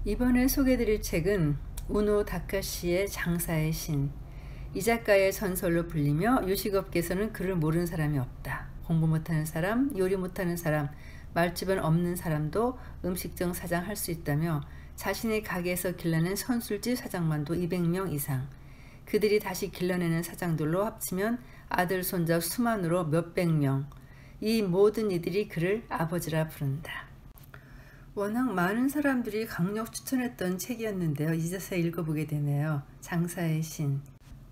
이번에 소개해드릴 책은 우노 다카시의 장사의 신. 이 작가의 전설로 불리며 요식업계에서는 그를 모르는 사람이 없다. 공부 못하는 사람, 요리 못하는 사람, 말주변 없는 사람도 음식점 사장 할 수 있다며 자신의 가게에서 길러낸 선술집 사장만도 200명 이상, 그들이 다시 길러내는 사장들로 합치면 아들, 손자 수만으로 몇백 명, 이 모든 이들이 그를 아버지라 부른다. 워낙 많은 사람들이 강력 추천했던 책이었는데요. 이제서 읽어보게 되네요. 장사의 신.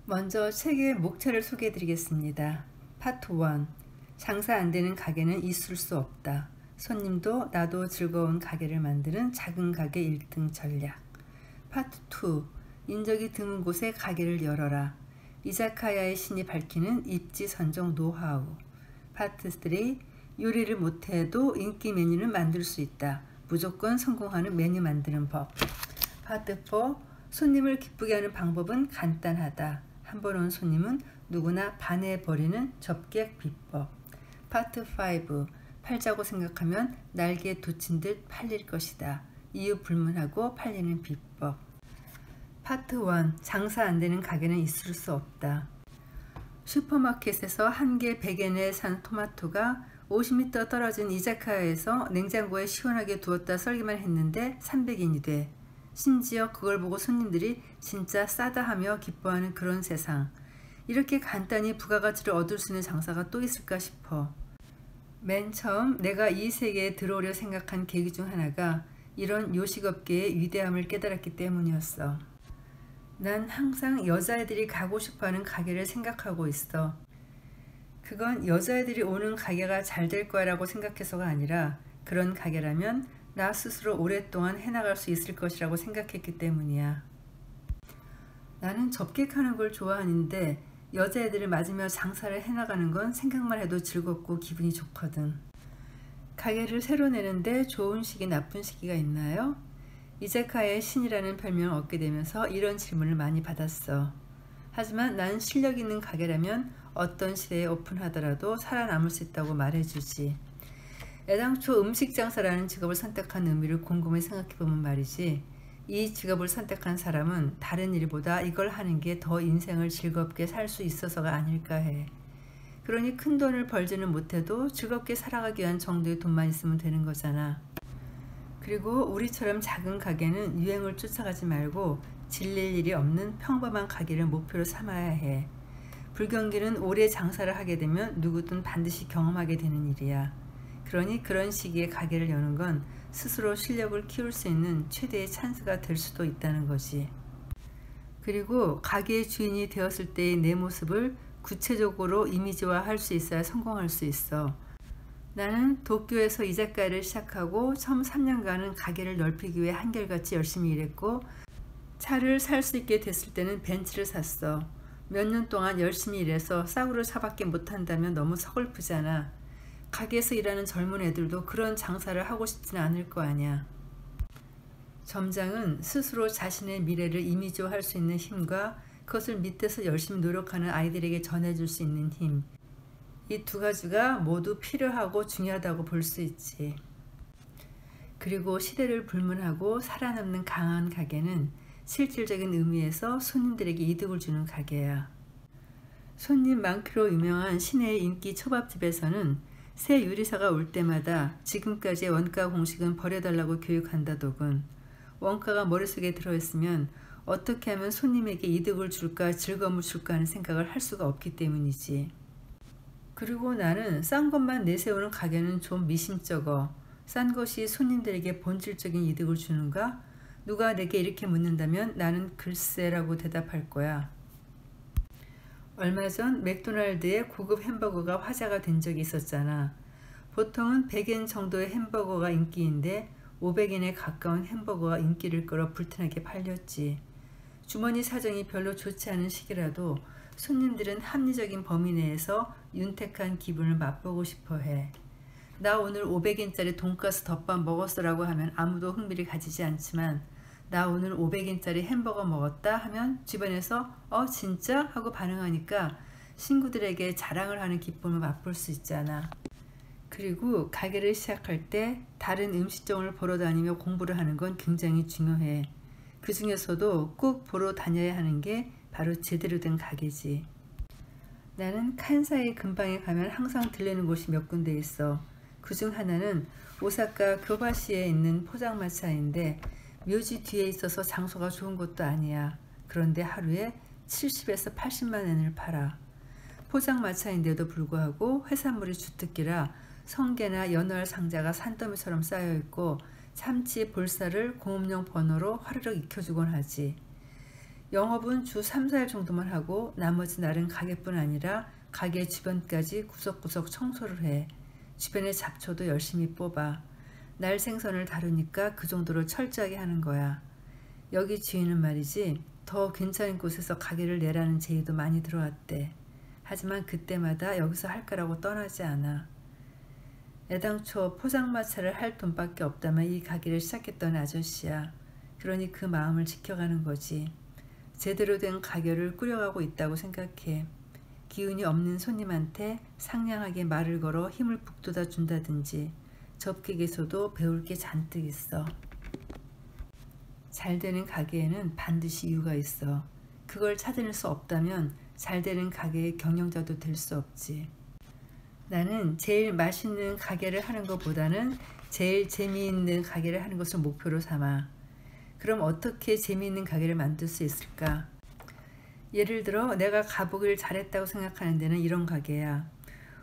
먼저 책의 목차를 소개해드리겠습니다. 파트 1. 장사 안 되는 가게는 있을 수 없다. 손님도 나도 즐거운 가게를 만드는 작은 가게 1등 전략. 파트 2. 인적이 드문 곳에 가게를 열어라. 이자카야의 신이 밝히는 입지 선정 노하우. 파트 3. 요리를 못해도 인기 메뉴는 만들 수 있다. 무조건 성공하는 메뉴 만드는 법. 파트 4. 손님을 기쁘게 하는 방법은 간단하다. 한 번 온 손님은 누구나 반해버리는 접객 비법. 파트 5. 팔자고 생각하면 날개에 돋친 듯 팔릴 것이다. 이유 불문하고 팔리는 비법. 파트 1. 장사 안 되는 가게는 있을 수 없다. 슈퍼마켓에서 한 개 100엔에 산 토마토가 50m 떨어진 이자카야에서 냉장고에 시원하게 두었다 썰기만 했는데 300엔이 돼. 심지어 그걸 보고 손님들이 진짜 싸다 하며 기뻐하는 그런 세상. 이렇게 간단히 부가가치를 얻을 수 있는 장사가 또 있을까 싶어. 맨 처음 내가 이 세계에 들어오려 생각한 계기 중 하나가 이런 요식업계의 위대함을 깨달았기 때문이었어. 난 항상 여자애들이 가고 싶어하는 가게를 생각하고 있어. 그건 여자애들이 오는 가게가 잘 될 거야 라고 생각해서가 아니라 그런 가게라면 나 스스로 오랫동안 해나갈 수 있을 것이라고 생각했기 때문이야. 나는 접객하는 걸 좋아하는데 여자애들을 맞으며 장사를 해나가는 건 생각만 해도 즐겁고 기분이 좋거든. 가게를 새로 내는데 좋은 시기 나쁜 시기가 있나요? 이자카야의 신이라는 별명을 얻게 되면서 이런 질문을 많이 받았어. 하지만 난 실력 있는 가게라면 어떤 시대에 오픈하더라도 살아남을 수 있다고 말해주지. 애당초 음식 장사라는 직업을 선택한 의미를 곰곰이 생각해보면 말이지, 이 직업을 선택한 사람은 다른 일보다 이걸 하는 게 더 인생을 즐겁게 살 수 있어서가 아닐까 해. 그러니 큰 돈을 벌지는 못해도 즐겁게 살아가기 위한 정도의 돈만 있으면 되는 거잖아. 그리고 우리처럼 작은 가게는 유행을 쫓아가지 말고 질릴 일이 없는 평범한 가게를 목표로 삼아야 해. 불경기는 오래 장사를 하게 되면 누구든 반드시 경험하게 되는 일이야. 그러니 그런 시기에 가게를 여는 건 스스로 실력을 키울 수 있는 최대의 찬스가 될 수도 있다는 거지. 그리고 가게의 주인이 되었을 때의 내 모습을 구체적으로 이미지화할 수 있어야 성공할 수 있어. 나는 도쿄에서 이자카야를 시작하고 처음 3년간은 가게를 넓히기 위해 한결같이 열심히 일했고, 차를 살 수 있게 됐을 때는 벤츠를 샀어. 몇 년 동안 열심히 일해서 싸구려 차밖에 못한다면 너무 서글프잖아. 가게에서 일하는 젊은 애들도 그런 장사를 하고 싶지는 않을 거 아니야. 점장은 스스로 자신의 미래를 이미지화할 수 있는 힘과 그것을 밑에서 열심히 노력하는 아이들에게 전해줄 수 있는 힘, 이 두 가지가 모두 필요하고 중요하다고 볼 수 있지. 그리고 시대를 불문하고 살아남는 강한 가게는 실질적인 의미에서 손님들에게 이득을 주는 가게야. 손님 많기로 유명한 시내의 인기 초밥집에서는 새 요리사가 올 때마다 지금까지의 원가 공식은 버려달라고 교육한다더군. 원가가 머릿속에 들어있으면 어떻게 하면 손님에게 이득을 줄까 즐거움을 줄까 하는 생각을 할 수가 없기 때문이지. 그리고 나는 싼 것만 내세우는 가게는 좀 미심쩍어. 싼 것이 손님들에게 본질적인 이득을 주는가? 누가 내게 이렇게 묻는다면 나는 글쎄라고 대답할 거야. 얼마 전 맥도날드의 고급 햄버거가 화제가 된 적이 있었잖아. 보통은 100엔 정도의 햄버거가 인기인데 500엔에 가까운 햄버거가 인기를 끌어 불티나게 팔렸지. 주머니 사정이 별로 좋지 않은 시기라도 손님들은 합리적인 범위 내에서 윤택한 기분을 맛보고 싶어 해. 나 오늘 500엔짜리 돈가스 덮밥 먹었어라고 하면 아무도 흥미를 가지지 않지만, 나 오늘 500엔짜리 햄버거 먹었다 하면 주변에서 진짜? 하고 반응하니까 친구들에게 자랑을 하는 기쁨을 맛볼 수 있잖아. 그리고 가게를 시작할 때 다른 음식점을 보러 다니며 공부를 하는 건 굉장히 중요해. 그 중에서도 꼭 보러 다녀야 하는 게 바로 제대로 된 가게지. 나는 칸사이 근방에 가면 항상 들르는 곳이 몇 군데 있어. 그중 하나는 오사카 교바시에 있는 포장마차인데 묘지 뒤에 있어서 장소가 좋은 곳도 아니야. 그런데 하루에 70에서 80만 엔을 팔아. 포장마차인데도 불구하고 해산물이 주특기라 성게나 연어알 상자가 산더미처럼 쌓여있고 참치, 볼살을 공업용 버너로 화르륵 익혀주곤 하지. 영업은 주 3, 4일 정도만 하고 나머지 날은 가게뿐 아니라 가게 주변까지 구석구석 청소를 해. 주변의 잡초도 열심히 뽑아. 날 생선을 다루니까 그 정도로 철저하게 하는 거야. 여기 주인은 말이지 더 괜찮은 곳에서 가게를 내라는 제의도 많이 들어왔대. 하지만 그때마다 여기서 할 거라고 떠나지 않아. 애당초 포장마차를 할 돈밖에 없다면 이 가게를 시작했던 아저씨야. 그러니 그 마음을 지켜가는 거지. 제대로 된 가게를 꾸려가고 있다고 생각해. 기운이 없는 손님한테 상냥하게 말을 걸어 힘을 북돋아 준다든지 접객에서도 배울 게 잔뜩 있어. 잘 되는 가게에는 반드시 이유가 있어. 그걸 찾아낼 수 없다면 잘 되는 가게의 경영자도 될 수 없지. 나는 제일 맛있는 가게를 하는 것보다는 제일 재미있는 가게를 하는 것을 목표로 삼아. 그럼 어떻게 재미있는 가게를 만들 수 있을까? 예를 들어 내가 가보길 잘했다고 생각하는 데는 이런 가게야.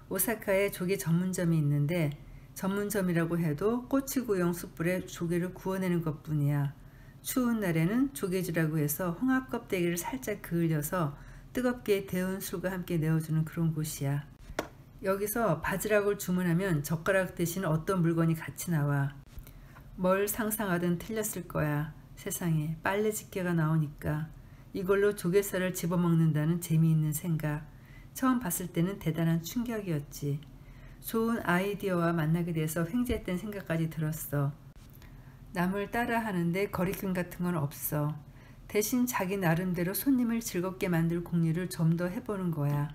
오사카에 조개 전문점이 있는데 전문점이라고 해도 꼬치구이용 숯불에 조개를 구워내는 것뿐이야. 추운 날에는 조개주라고 해서 홍합 껍데기를 살짝 그을려서 뜨겁게 데운 술과 함께 내어주는 그런 곳이야. 여기서 바지락을 주문하면 젓가락 대신 어떤 물건이 같이 나와. 뭘 상상하든 틀렸을 거야. 세상에 빨래 집게가 나오니까. 이걸로 조갯살을 집어먹는다는 재미있는 생각. 처음 봤을 때는 대단한 충격이었지. 좋은 아이디어와 만나게 돼서 횡재했던 생각까지 들었어. 남을 따라 하는데 거리낌 같은 건 없어. 대신 자기 나름대로 손님을 즐겁게 만들 공리를 좀 더 해보는 거야.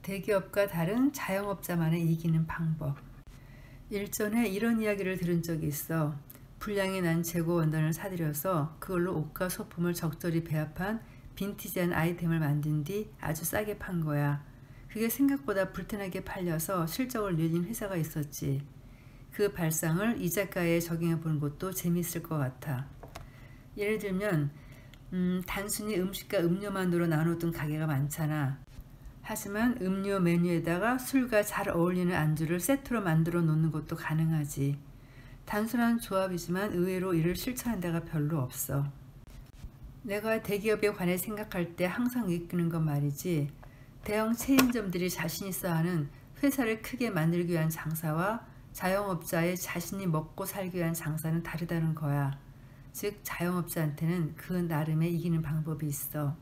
대기업과 다른 자영업자만의 이기는 방법. 일전에 이런 이야기를 들은 적이 있어. 분량이 난 재고 원단을 사들여서 그걸로 옷과 소품을 적절히 배합한 빈티지한 아이템을 만든 뒤 아주 싸게 판 거야. 그게 생각보다 불티나게 팔려서 실적을 늘린 회사가 있었지. 그 발상을 이 작가에 적용해 보는 것도 재미있을 것 같아. 예를 들면 단순히 음식과 음료만으로 나눠둔 가게가 많잖아. 하지만 음료 메뉴에다가 술과 잘 어울리는 안주를 세트로 만들어 놓는 것도 가능하지. 단순한 조합이지만 의외로 이를 실천한 데가 별로 없어. 내가 대기업에 관해 생각할 때 항상 느끼는 건 말이지. 대형 체인점들이 자신 있어 하는 회사를 크게 만들기 위한 장사와 자영업자의 자신이 먹고 살기 위한 장사는 다르다는 거야. 즉 자영업자한테는 그 나름의 이기는 방법이 있어.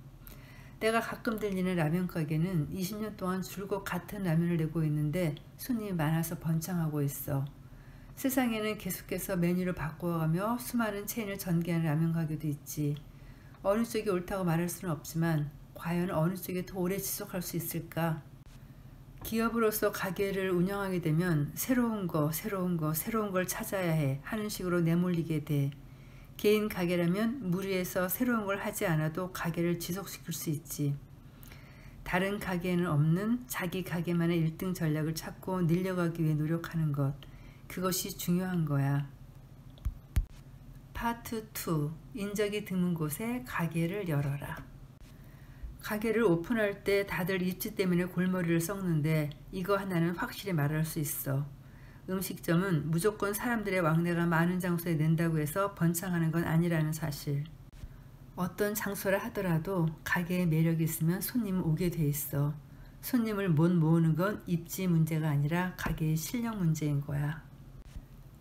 내가 가끔 들리는 라면 가게는 20년 동안 줄곧 같은 라면을 내고 있는데 손님이 많아서 번창하고 있어. 세상에는 계속해서 메뉴를 바꿔가며 수많은 체인을 전개하는 라면 가게도 있지. 어느 쪽이 옳다고 말할 수는 없지만 과연 어느 쪽이 더 오래 지속할 수 있을까? 기업으로서 가게를 운영하게 되면 새로운 걸 찾아야 해 하는 식으로 내몰리게 돼. 개인 가게라면 무리해서 새로운 걸 하지 않아도 가게를 지속시킬 수 있지. 다른 가게에는 없는 자기 가게만의 1등 전략을 찾고 늘려가기 위해 노력하는 것. 그것이 중요한 거야. 파트 2. 인적이 드문 곳에 가게를 열어라. 가게를 오픈할 때 다들 입지 때문에 골머리를 썩는데 이거 하나는 확실히 말할 수 있어. 음식점은 무조건 사람들의 왕래가 많은 장소에 낸다고 해서 번창하는 건 아니라는 사실. 어떤 장소라 하더라도 가게에 매력이 있으면 손님은 오게 돼 있어. 손님을 못 모으는 건 입지 문제가 아니라 가게의 실력 문제인 거야.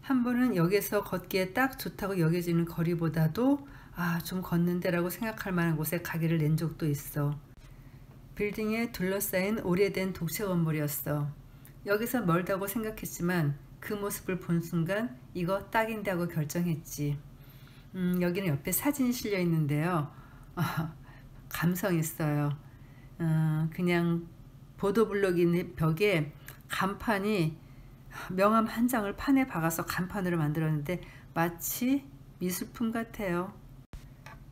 한 번은 역에서 걷기에 딱 좋다고 여겨지는 거리보다도 좀 걷는데 라고 생각할 만한 곳에 가게를 낸 적도 있어. 빌딩에 둘러싸인 오래된 독채 건물이었어. 여기서 멀다고 생각했지만 그 모습을 본 순간 이거 딱인데 하고 결정했지. 여기는 옆에 사진이 실려 있는데요. 감성 있어요. 그냥 보도블록 있는 벽에 간판이 명함 한 장을 판에 박아서 간판으로 만들었는데 마치 미술품 같아요.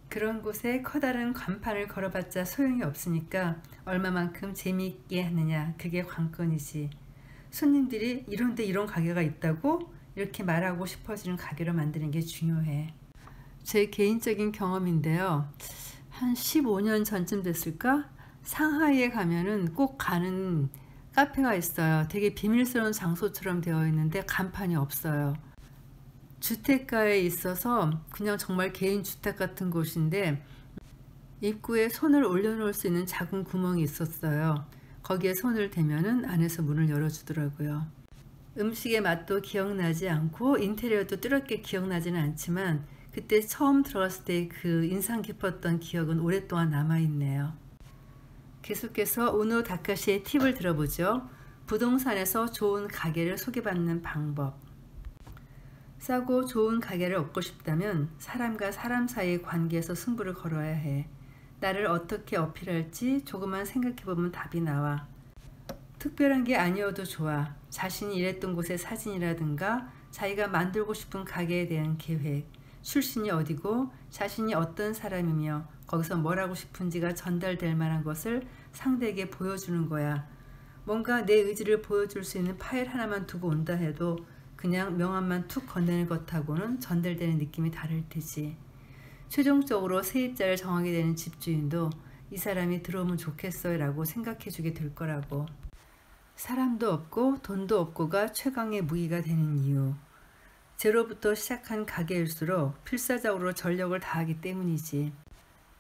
그런 곳에 커다란 간판을 걸어봤자 소용이 없으니까 얼마만큼 재미있게 하느냐, 그게 관건이지. 손님들이 이런데 이런 가게가 있다고 이렇게 말하고 싶어지는 가게로 만드는 게 중요해. 제 개인적인 경험인데요. 한 15년 전쯤 됐을까? 상하이에 가면은 꼭 가는 카페가 있어요. 되게 비밀스러운 장소처럼 되어 있는데 간판이 없어요. 주택가에 있어서 그냥 정말 개인 주택 같은 곳인데 입구에 손을 올려놓을 수 있는 작은 구멍이 있었어요. 거기에 손을 대면은 안에서 문을 열어주더라고요. 음식의 맛도 기억나지 않고 인테리어도 뚜렷게 기억나지는 않지만 그때 처음 들어갔을 때 그 인상 깊었던 기억은 오랫동안 남아있네요. 계속해서 우노 다카시의 팁을 들어보죠. 부동산에서 좋은 가게를 소개받는 방법. 싸고 좋은 가게를 얻고 싶다면 사람과 사람 사이의 관계에서 승부를 걸어야 해. 나를 어떻게 어필할지 조금만 생각해보면 답이 나와. 특별한 게 아니어도 좋아. 자신이 일했던 곳의 사진이라든가 자기가 만들고 싶은 가게에 대한 계획, 출신이 어디고 자신이 어떤 사람이며 거기서 뭘 하고 싶은지가 전달될 만한 것을 상대에게 보여주는 거야. 뭔가 내 의지를 보여줄 수 있는 파일 하나만 두고 온다 해도 그냥 명함만 툭 건네는 것하고는 전달되는 느낌이 다를 테지. 최종적으로 세입자를 정하게 되는 집주인도 이 사람이 들어오면 좋겠어요 라고 생각해 주게 될 거라고. 사람도 없고 돈도 없고가 최강의 무기가 되는 이유. 제로부터 시작한 가게일수록 필사적으로 전력을 다하기 때문이지.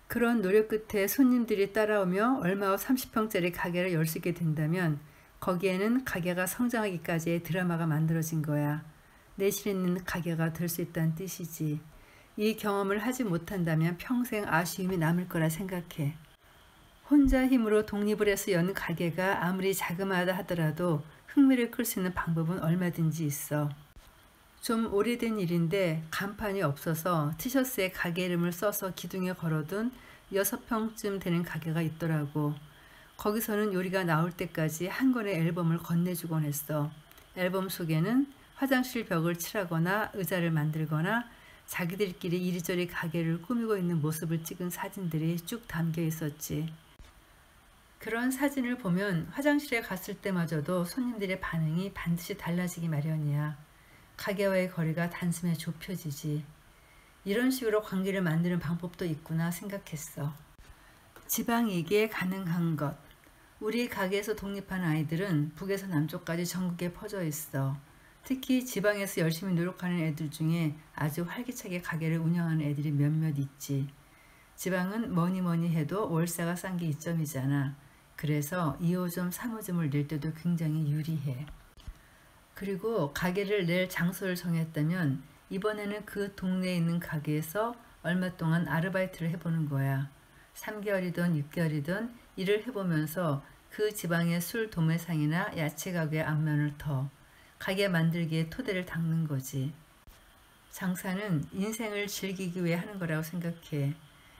그런 노력 끝에 손님들이 따라오며 얼마 후 30평짜리 가게를 열 수 있게 된다면 거기에는 가게가 성장하기까지의 드라마가 만들어진 거야. 내실 있는 가게가 될 수 있다는 뜻이지. 이 경험을 하지 못한다면 평생 아쉬움이 남을 거라 생각해. 혼자 힘으로 독립을 해서 연 가게가 아무리 자그마하다 하더라도 흥미를 끌 수 있는 방법은 얼마든지 있어. 좀 오래된 일인데 간판이 없어서 티셔츠에 가게 이름을 써서 기둥에 걸어둔 6평쯤 되는 가게가 있더라고. 거기서는 요리가 나올 때까지 한 권의 앨범을 건네주곤 했어. 앨범 속에는 화장실 벽을 칠하거나 의자를 만들거나 자기들끼리 이리저리 가게를 꾸미고 있는 모습을 찍은 사진들이 쭉 담겨 있었지. 그런 사진을 보면 화장실에 갔을 때마저도 손님들의 반응이 반드시 달라지기 마련이야. 가게와의 거리가 단숨에 좁혀지지. 이런 식으로 관계를 만드는 방법도 있구나 생각했어. 지방이기에 가능한 것. 우리 가게에서 독립한 아이들은 북에서 남쪽까지 전국에 퍼져 있어. 특히 지방에서 열심히 노력하는 애들 중에 아주 활기차게 가게를 운영하는 애들이 몇몇 있지. 지방은 뭐니 해도 월세가 싼 게 이점이잖아. 그래서 2호점, 3호점을 낼 때도 굉장히 유리해. 그리고 가게를 낼 장소를 정했다면 이번에는 그 동네에 있는 가게에서 얼마 동안 아르바이트를 해보는 거야. 3개월이든 6개월이든 일을 해보면서 그 지방의 술 도매상이나 야채 가게의 앞면을 터 가게 만들기에 토대를 닦는 거지. 장사는 인생을 즐기기 위해 하는 거라고 생각해.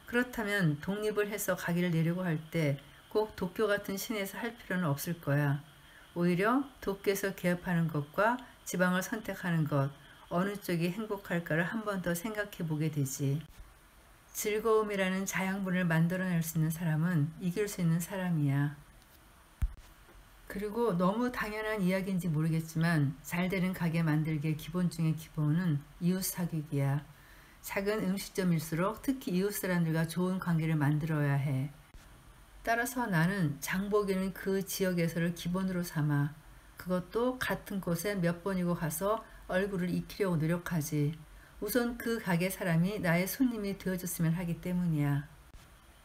그렇다면 독립을 해서 가게를 내려고 할 때 꼭 도쿄 같은 시내에서 할 필요는 없을 거야. 오히려 도쿄에서 개업하는 것과 지방을 선택하는 것, 어느 쪽이 행복할까를 한 번 더 생각해 보게 되지. 즐거움이라는 자양분을 만들어낼 수 있는 사람은 이길 수 있는 사람이야. 그리고 너무 당연한 이야기인지 모르겠지만 잘 되는 가게 만들기의 기본 중의 기본은 이웃 사귀기야. 작은 음식점일수록 특히 이웃 사람들과 좋은 관계를 만들어야 해. 따라서 나는 장보기는 그 지역에서를 기본으로 삼아. 그것도 같은 곳에 몇 번이고 가서 얼굴을 익히려고 노력하지. 우선 그 가게 사람이 나의 손님이 되어줬으면 하기 때문이야.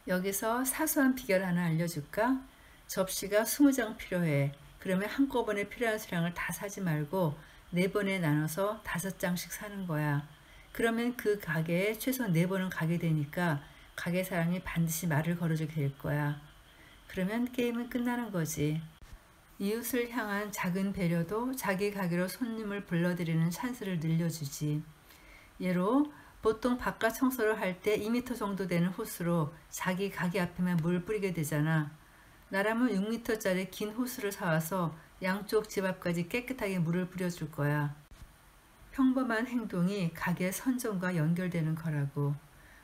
여기서 사소한 비결 하나 알려줄까? 접시가 20장 필요해. 그러면 한꺼번에 필요한 수량을 다 사지 말고 4번에 나눠서 5장씩 사는 거야. 그러면 그 가게에 최소 4번은 가게 되니까 가게 사람이 반드시 말을 걸어주게 될 거야. 그러면 게임은 끝나는 거지. 이웃을 향한 작은 배려도 자기 가게로 손님을 불러들이는 찬스를 늘려주지. 예로 보통 바깥 청소를 할 때 2m 정도 되는 호스로 자기 가게 앞에만 물 뿌리게 되잖아. 나라면 6m짜리 긴 호스를 사와서 양쪽 집 앞까지 깨끗하게 물을 뿌려줄 거야. 평범한 행동이 가게 선정과 연결되는 거라고.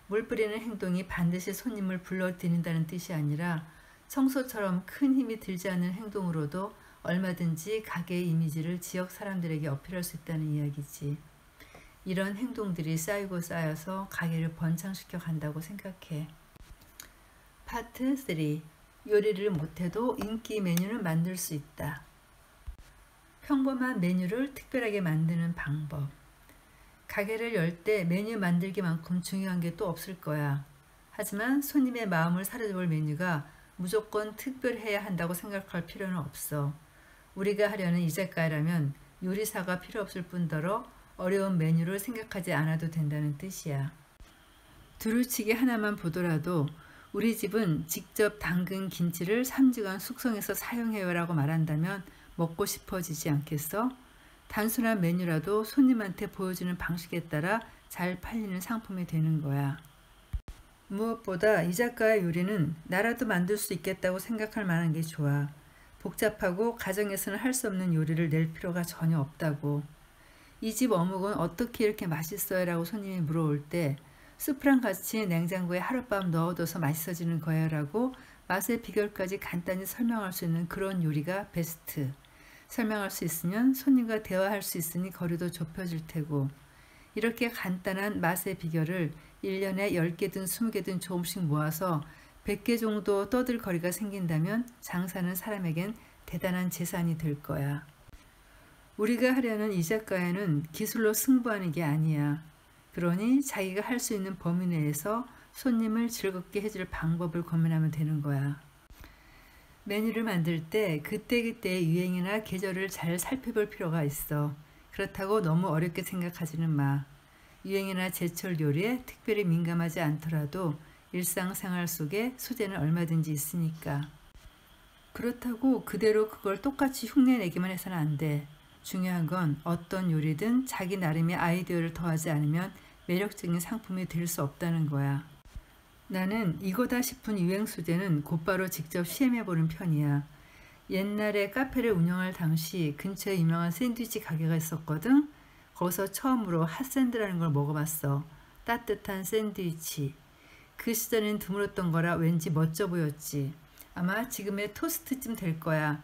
물 뿌리는 행동이 반드시 손님을 불러들인다는 뜻이 아니라 청소처럼 큰 힘이 들지 않는 행동으로도 얼마든지 가게의 이미지를 지역 사람들에게 어필할 수 있다는 이야기지. 이런 행동들이 쌓이고 쌓여서 가게를 번창시켜 간다고 생각해. 파트 3. 요리를 못해도 인기 메뉴를 만들 수 있다. 평범한 메뉴를 특별하게 만드는 방법. 가게를 열 때 메뉴 만들기만큼 중요한 게 또 없을 거야. 하지만 손님의 마음을 사로잡을 메뉴가 무조건 특별해야 한다고 생각할 필요는 없어. 우리가 하려는 이자카야라면 요리사가 필요 없을 뿐더러 어려운 메뉴를 생각하지 않아도 된다는 뜻이야. 두루치기 하나만 보더라도 우리 집은 직접 담근 김치를 3주간 숙성해서 사용해요 라고 말한다면 먹고 싶어지지 않겠어? 단순한 메뉴라도 손님한테 보여주는 방식에 따라 잘 팔리는 상품이 되는 거야. 무엇보다 이자카야 요리는 나라도 만들 수 있겠다고 생각할 만한 게 좋아. 복잡하고 가정에서는 할 수 없는 요리를 낼 필요가 전혀 없다고. 이 집 어묵은 어떻게 이렇게 맛있어요? 라고 손님이 물어올 때 수프랑 같이 냉장고에 하룻밤 넣어둬서 맛있어지는 거야 라고 맛의 비결까지 간단히 설명할 수 있는 그런 요리가 베스트. 설명할 수 있으면 손님과 대화할 수 있으니 거리도 좁혀질 테고. 이렇게 간단한 맛의 비결을 1년에 10개든 20개든 조금씩 모아서 100개 정도 떠들 거리가 생긴다면 장사는 사람에겐 대단한 재산이 될 거야. 우리가 하려는 이자카야는 기술로 승부하는 게 아니야. 그러니 자기가 할 수 있는 범위 내에서 손님을 즐겁게 해줄 방법을 고민하면 되는 거야. 메뉴를 만들 때 그때그때의 유행이나 계절을 잘 살펴볼 필요가 있어. 그렇다고 너무 어렵게 생각하지는 마. 유행이나 제철 요리에 특별히 민감하지 않더라도 일상생활 속에 소재는 얼마든지 있으니까. 그렇다고 그대로 그걸 똑같이 흉내내기만 해서는 안 돼. 중요한 건 어떤 요리든 자기 나름의 아이디어를 더하지 않으면 매력적인 상품이 될 수 없다는 거야. 나는 이거다 싶은 유행 소재는 곧바로 직접 시험해보는 편이야. 옛날에 카페를 운영할 당시 근처에 유명한 샌드위치 가게가 있었거든. 거기서 처음으로 핫샌드라는 걸 먹어봤어. 따뜻한 샌드위치. 그 시절엔 드물었던 거라 왠지 멋져 보였지. 아마 지금의 토스트쯤 될 거야.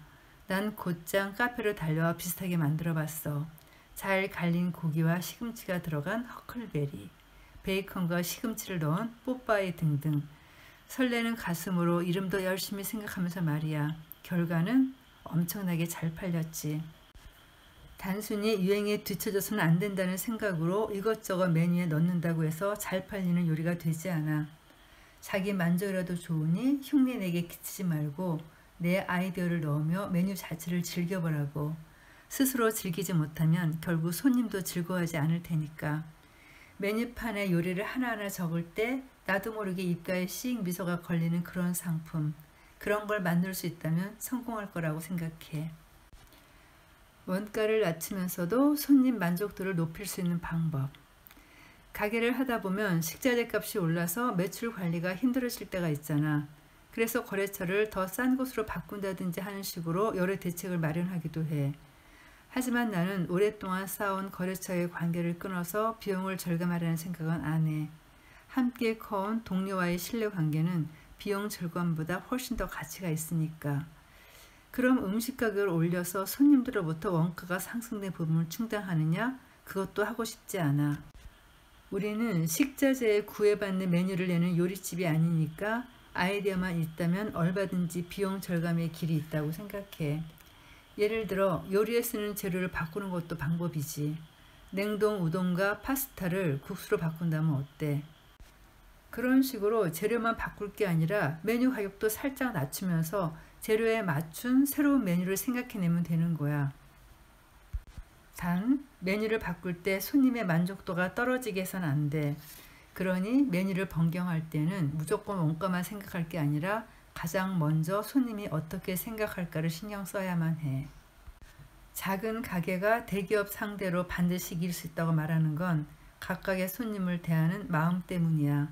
난 곧장 카페로 달려와 비슷하게 만들어봤어. 잘 갈린 고기와 시금치가 들어간 허클베리, 베이컨과 시금치를 넣은 뽀빠이 등등. 설레는 가슴으로 이름도 열심히 생각하면서 말이야. 결과는 엄청나게 잘 팔렸지. 단순히 유행에 뒤처져서는 안 된다는 생각으로 이것저것 메뉴에 넣는다고 해서 잘 팔리는 요리가 되지 않아. 자기 만족이라도 좋으니 흉내내게 기치지 말고 내 아이디어를 넣으며 메뉴 자체를 즐겨보라고. 스스로 즐기지 못하면 결국 손님도 즐거워하지 않을 테니까. 메뉴판에 요리를 하나하나 적을 때 나도 모르게 입가에 씩 미소가 걸리는 그런 상품. 그런 걸 만들 수 있다면 성공할 거라고 생각해. 원가를 낮추면서도 손님 만족도를 높일 수 있는 방법. 가게를 하다 보면 식자재 값이 올라서 매출 관리가 힘들어질 때가 있잖아. 그래서 거래처를 더 싼 곳으로 바꾼다든지 하는 식으로 여러 대책을 마련하기도 해. 하지만 나는 오랫동안 쌓아온 거래처의 관계를 끊어서 비용을 절감하려는 생각은 안 해. 함께 커온 동료와의 신뢰관계는 비용 절감보다 훨씬 더 가치가 있으니까. 그럼 음식 가격을 올려서 손님들로부터 원가가 상승된 부분을 충당하느냐? 그것도 하고 싶지 않아. 우리는 식자재에 구애받는 메뉴를 내는 요리집이 아니니까 아이디어만 있다면 얼마든지 비용 절감의 길이 있다고 생각해. 예를 들어 요리에 쓰는 재료를 바꾸는 것도 방법이지. 냉동 우동과 파스타를 국수로 바꾼다면 어때? 그런 식으로 재료만 바꿀 게 아니라 메뉴 가격도 살짝 낮추면서 재료에 맞춘 새로운 메뉴를 생각해내면 되는 거야. 단 메뉴를 바꿀 때 손님의 만족도가 떨어지게 해서는 안 돼. 그러니 메뉴를 변경할 때는 무조건 원가만 생각할 게 아니라 가장 먼저 손님이 어떻게 생각할까를 신경 써야만 해. 작은 가게가 대기업 상대로 반드시 이길 수 있다고 말하는 건 각각의 손님을 대하는 마음 때문이야.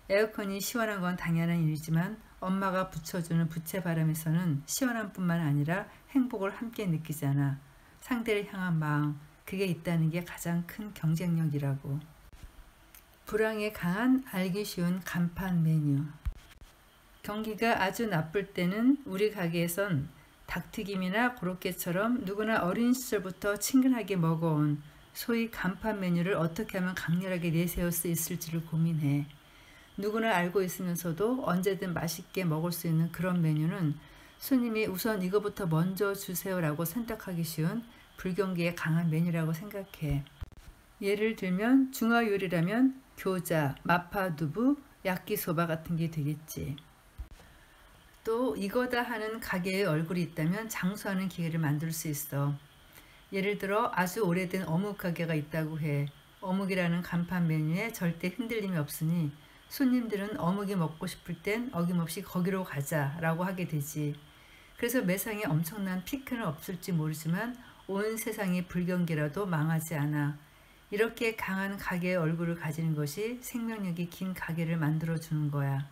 에어컨이 시원한 건 당연한 일이지만 엄마가 붙여주는 부채바람에서는 시원함뿐만 아니라 행복을 함께 느끼잖아. 상대를 향한 마음, 그게 있다는 게 가장 큰 경쟁력이라고. 불황에 강한 알기 쉬운 간판 메뉴. 경기가 아주 나쁠 때는 우리 가게에선 닭튀김이나 고로케처럼 누구나 어린 시절부터 친근하게 먹어온 소위 간판 메뉴를 어떻게 하면 강렬하게 내세울 수 있을지를 고민해. 누구나 알고 있으면서도 언제든 맛있게 먹을 수 있는 그런 메뉴는 손님이 우선 이거부터 먼저 주세요라고 선택하기 쉬운 불경기에 강한 메뉴라고 생각해. 예를 들면 중화 요리라면 교자, 마파두부, 야끼소바 같은 게 되겠지. 또 이거다 하는 가게의 얼굴이 있다면 장수하는 기회를 만들 수 있어. 예를 들어 아주 오래된 어묵 가게가 있다고 해. 어묵이라는 간판 메뉴에 절대 흔들림이 없으니 손님들은 어묵이 먹고 싶을 땐 어김없이 거기로 가자라고 하게 되지. 그래서 매상에 엄청난 피크는 없을지 모르지만 온 세상이 불경기라도 망하지 않아. 이렇게 강한 가게의 얼굴을 가지는 것이 생명력이 긴 가게를 만들어주는 거야.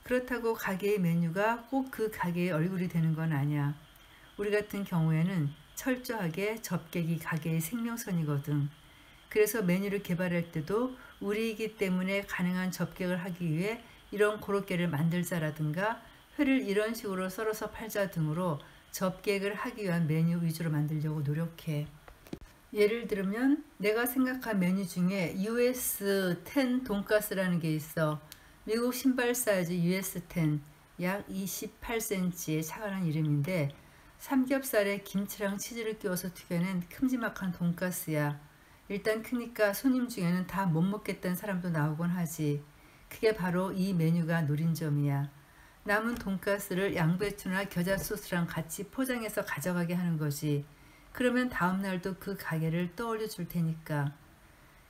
그렇다고 가게의 메뉴가 꼭 그 가게의 얼굴이 되는 건 아니야. 우리 같은 경우에는 철저하게 접객이 가게의 생명선이거든. 그래서 메뉴를 개발할 때도 우리이기 때문에 가능한 접객을 하기 위해 이런 고로케를 만들자라든가 회를 이런 식으로 썰어서 팔자 등으로 접객을 하기 위한 메뉴 위주로 만들려고 노력해. 예를 들면 내가 생각한 메뉴 중에 US10 돈가스라는 게 있어. 미국 신발 사이즈 US10, 약 28cm의 차가운 이름인데 삼겹살에 김치랑 치즈를 끼워서 튀겨낸 큼지막한 돈가스야. 일단 크니까 손님 중에는 다 못 먹겠다는 사람도 나오곤 하지. 그게 바로 이 메뉴가 노린 점이야. 남은 돈가스를 양배추나 겨자 소스랑 같이 포장해서 가져가게 하는 거지. 그러면 다음날도 그 가게를 떠올려 줄 테니까.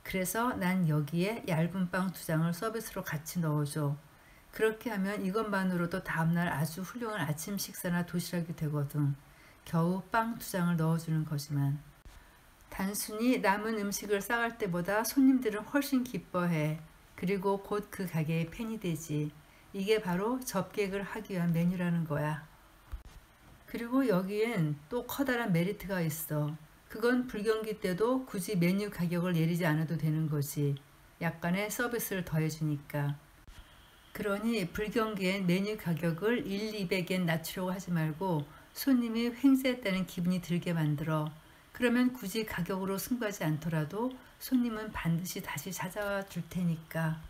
그래서 난 여기에 얇은 빵 2장을 서비스로 같이 넣어줘. 그렇게 하면 이것만으로도 다음날 아주 훌륭한 아침 식사나 도시락이 되거든. 겨우 빵 2장을 넣어주는 거지만. 단순히 남은 음식을 싸갈 때보다 손님들은 훨씬 기뻐해. 그리고 곧 그 가게의 팬이 되지. 이게 바로 접객을 하기 위한 메뉴라는 거야. 그리고 여기엔 또 커다란 메리트가 있어. 그건 불경기 때도 굳이 메뉴 가격을 내리지 않아도 되는 거지. 약간의 서비스를 더해주니까. 그러니 불경기엔 메뉴 가격을 1,200엔 낮추려고 하지 말고 손님이 횡재했다는 기분이 들게 만들어. 그러면 굳이 가격으로 승부하지 않더라도 손님은 반드시 다시 찾아와 줄 테니까.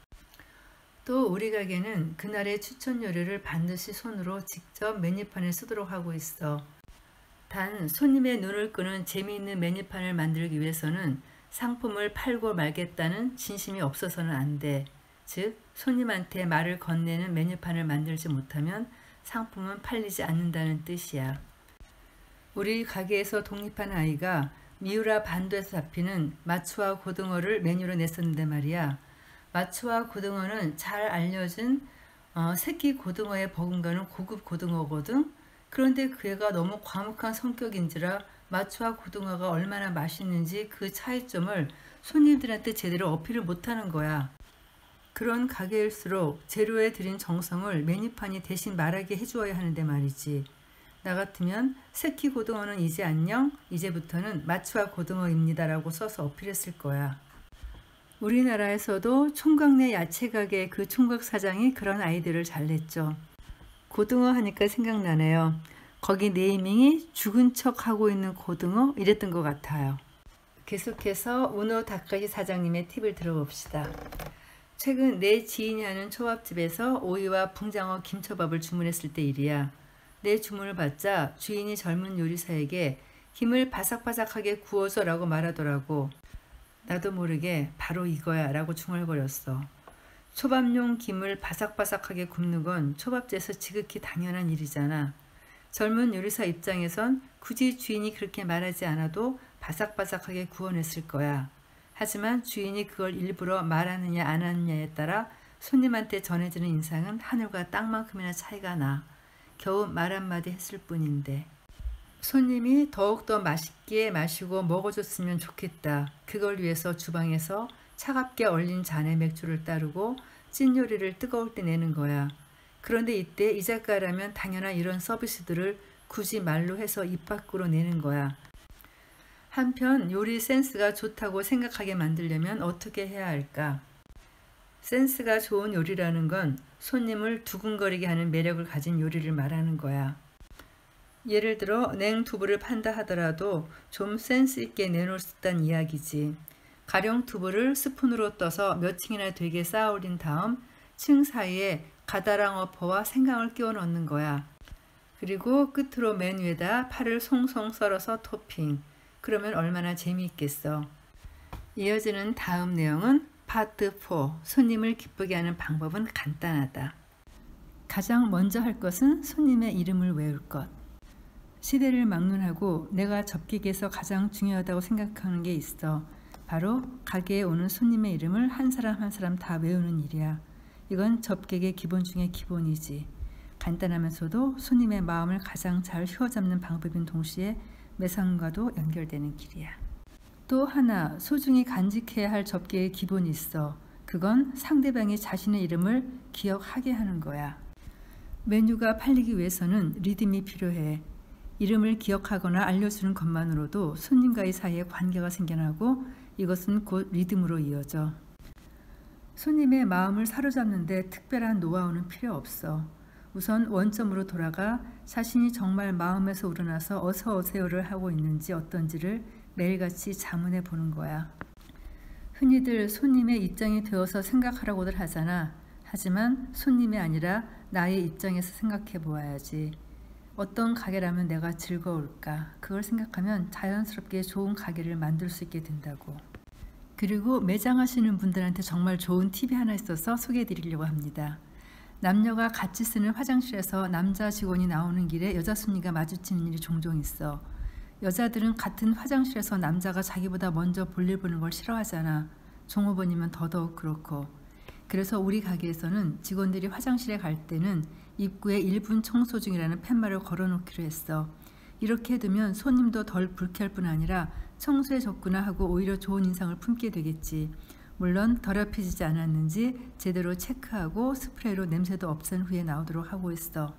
또 우리 가게는 그날의 추천 요리를 반드시 손으로 직접 메뉴판에 쓰도록 하고 있어. 단 손님의 눈을 끄는 재미있는 메뉴판을 만들기 위해서는 상품을 팔고 말겠다는 진심이 없어서는 안 돼. 즉 손님한테 말을 건네는 메뉴판을 만들지 못하면 상품은 팔리지 않는다는 뜻이야. 우리 가게에서 독립한 아이가 미우라 반도에서 잡히는 마츠와 고등어를 메뉴로 냈었는데 말이야. 마츠와 고등어는 잘 알려진 새끼 고등어에 버금가는 고급 고등어거든. 그런데 그 애가 너무 과묵한 성격인지라 마츠와 고등어가 얼마나 맛있는지 그 차이점을 손님들한테 제대로 어필을 못하는 거야. 그런 가게일수록 재료에 들인 정성을 메뉴판이 대신 말하게 해주어야 하는데 말이지. 나 같으면 새끼 고등어는 이제 안녕, 이제부터는 마츠와 고등어입니다 라고 써서 어필했을 거야. 우리나라에서도 총각내 야채 가게 그 총각 사장이 그런 아이디어를 잘 냈죠. 고등어 하니까 생각나네요. 거기 네이밍이 죽은 척 하고 있는 고등어 이랬던 것 같아요. 계속해서 우노 다카시 사장님의 팁을 들어봅시다. 최근 내 지인이 하는 초밥집에서 오이와 붕장어 김초밥을 주문했을 때 일이야. 내 주문을 받자 주인이 젊은 요리사에게 김을 바삭바삭하게 구워줘 라고 말하더라고. 나도 모르게 바로 이거야 라고 중얼거렸어. 초밥용 김을 바삭바삭하게 굽는 건 초밥집에서 지극히 당연한 일이잖아. 젊은 요리사 입장에선 굳이 주인이 그렇게 말하지 않아도 바삭바삭하게 구워냈을 거야. 하지만 주인이 그걸 일부러 말하느냐 안 하느냐에 따라 손님한테 전해지는 인상은 하늘과 땅만큼이나 차이가 나. 겨우 말 한마디 했을 뿐인데. 손님이 더욱더 맛있게 마시고 먹어줬으면 좋겠다. 그걸 위해서 주방에서 차갑게 얼린 잔에 맥주를 따르고 찐 요리를 뜨거울 때 내는 거야. 그런데 이때 이 작가라면 당연한 이런 서비스들을 굳이 말로 해서 입 밖으로 내는 거야. 한편 요리 센스가 좋다고 생각하게 만들려면 어떻게 해야 할까? 센스가 좋은 요리라는 건 손님을 두근거리게 하는 매력을 가진 요리를 말하는 거야. 예를 들어 냉두부를 판다 하더라도 좀 센스 있게 내놓을 수 있다는 이야기지. 가령 두부를 스푼으로 떠서 몇 층이나 되게 쌓아 올린 다음 층 사이에 가다랑 어퍼와 생강을 끼워 넣는 거야. 그리고 끝으로 맨 위에다 파를 송송 썰어서 토핑. 그러면 얼마나 재미있겠어. 이어지는 다음 내용은 파트 4. 손님을 기쁘게 하는 방법은 간단하다. 가장 먼저 할 것은 손님의 이름을 외울 것. 시대를 막론하고 내가 접객에서 가장 중요하다고 생각하는 게 있어. 바로 가게에 오는 손님의 이름을 한 사람 한 사람 다 외우는 일이야. 이건 접객의 기본 중에 기본이지. 간단하면서도 손님의 마음을 가장 잘 휘어잡는 방법인 동시에 매상과도 연결되는 길이야. 또 하나 소중히 간직해야 할 접객의 기본이 있어. 그건 상대방이 자신의 이름을 기억하게 하는 거야. 메뉴가 팔리기 위해서는 리듬이 필요해. 이름을 기억하거나 알려주는 것만으로도 손님과의 사이에 관계가 생겨나고 이것은 곧 리듬으로 이어져. 손님의 마음을 사로잡는데 특별한 노하우는 필요 없어. 우선 원점으로 돌아가 자신이 정말 마음에서 우러나서 어서 오세요를 하고 있는지 어떤지를 매일같이 자문해 보는 거야. 흔히들 손님의 입장이 되어서 생각하라고들 하잖아. 하지만 손님이 아니라 나의 입장에서 생각해 보아야지. 어떤 가게라면 내가 즐거울까? 그걸 생각하면 자연스럽게 좋은 가게를 만들 수 있게 된다고. 그리고 매장 하시는 분들한테 정말 좋은 팁이 하나 있어서 소개해 드리려고 합니다. 남녀가 같이 쓰는 화장실에서 남자 직원이 나오는 길에 여자 손님과 마주치는 일이 종종 있어. 여자들은 같은 화장실에서 남자가 자기보다 먼저 볼일 보는 걸 싫어하잖아. 종업원이면 더더욱 그렇고. 그래서 우리 가게에서는 직원들이 화장실에 갈 때는 입구에 1분 청소 중이라는 팻말을 걸어놓기로 했어. 이렇게 해두면 손님도 덜 불쾌할 뿐 아니라 청소에 졌구나 하고 오히려 좋은 인상을 품게 되겠지. 물론 더럽혀지지 않았는지 제대로 체크하고 스프레이로 냄새도 없앤 후에 나오도록 하고 있어.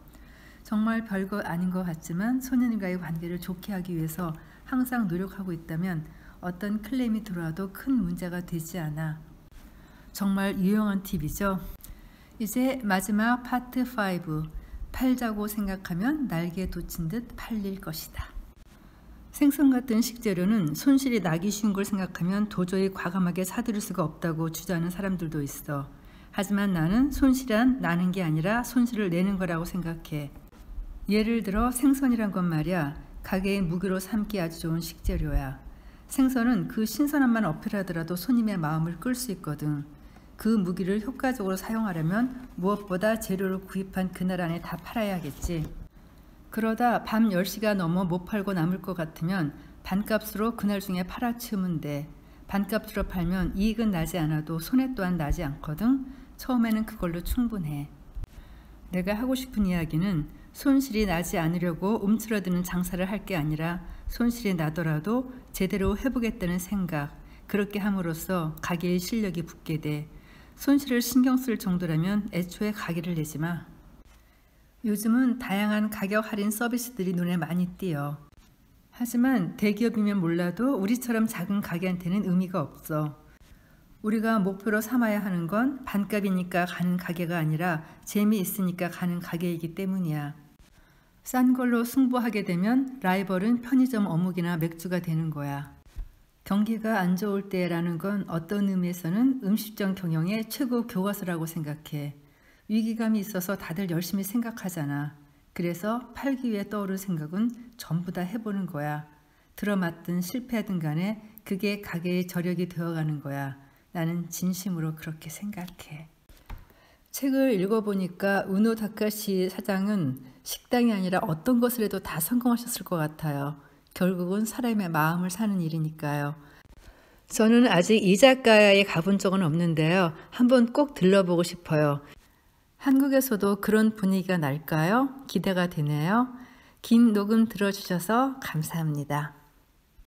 정말 별거 아닌 것 같지만 손님과의 관계를 좋게 하기 위해서 항상 노력하고 있다면 어떤 클레임이 들어와도 큰 문제가 되지 않아. 정말 유용한 팁이죠. 이제 마지막 파트 5. 팔자고 생각하면 날개에 돋친 듯 팔릴 것이다. 생선 같은 식재료는 손실이 나기 쉬운 걸 생각하면 도저히 과감하게 사들일 수가 없다고 주장하는 사람들도 있어. 하지만 나는 손실은 나는 게 아니라 손실을 내는 거라고 생각해. 예를 들어 생선이란 건 말이야. 가게의 무기로 삼기 아주 좋은 식재료야. 생선은 그 신선함만 어필하더라도 손님의 마음을 끌 수 있거든. 그 무기를 효과적으로 사용하려면 무엇보다 재료를 구입한 그날 안에 다 팔아야겠지. 그러다 밤 10시가 넘어 못 팔고 남을 것 같으면 반값으로 그날 중에 팔아치우면 돼. 반값으로 팔면 이익은 나지 않아도 손해 또한 나지 않거든. 처음에는 그걸로 충분해. 내가 하고 싶은 이야기는 손실이 나지 않으려고 움츠러드는 장사를 할 게 아니라 손실이 나더라도 제대로 해보겠다는 생각, 그렇게 함으로써 가게의 실력이 붙게 돼. 손실을 신경 쓸 정도라면 애초에 가게를 내지 마. 요즘은 다양한 가격 할인 서비스들이 눈에 많이 띄어. 하지만 대기업이면 몰라도 우리처럼 작은 가게한테는 의미가 없어. 우리가 목표로 삼아야 하는 건 반값이니까 가는 가게가 아니라 재미있으니까 가는 가게이기 때문이야. 싼 걸로 승부하게 되면 라이벌은 편의점 어묵이나 맥주가 되는 거야. 경기가 안 좋을 때라는 건 어떤 의미에서는 음식점 경영의 최고 교과서라고 생각해. 위기감이 있어서 다들 열심히 생각하잖아. 그래서 팔기 위해 떠오른 생각은 전부 다 해보는 거야. 들어맞든 실패하든 간에 그게 가게의 저력이 되어가는 거야. 나는 진심으로 그렇게 생각해. 책을 읽어보니까 우노 다카시 사장은 식당이 아니라 어떤 것을 해도 다 성공하셨을 것 같아요. 결국은 사람의 마음을 사는 일이니까요. 저는 아직 이 작가에 가본 적은 없는데요. 한번 꼭 들러보고 싶어요. 한국에서도 그런 분위기가 날까요? 기대가 되네요. 긴 녹음 들어주셔서 감사합니다.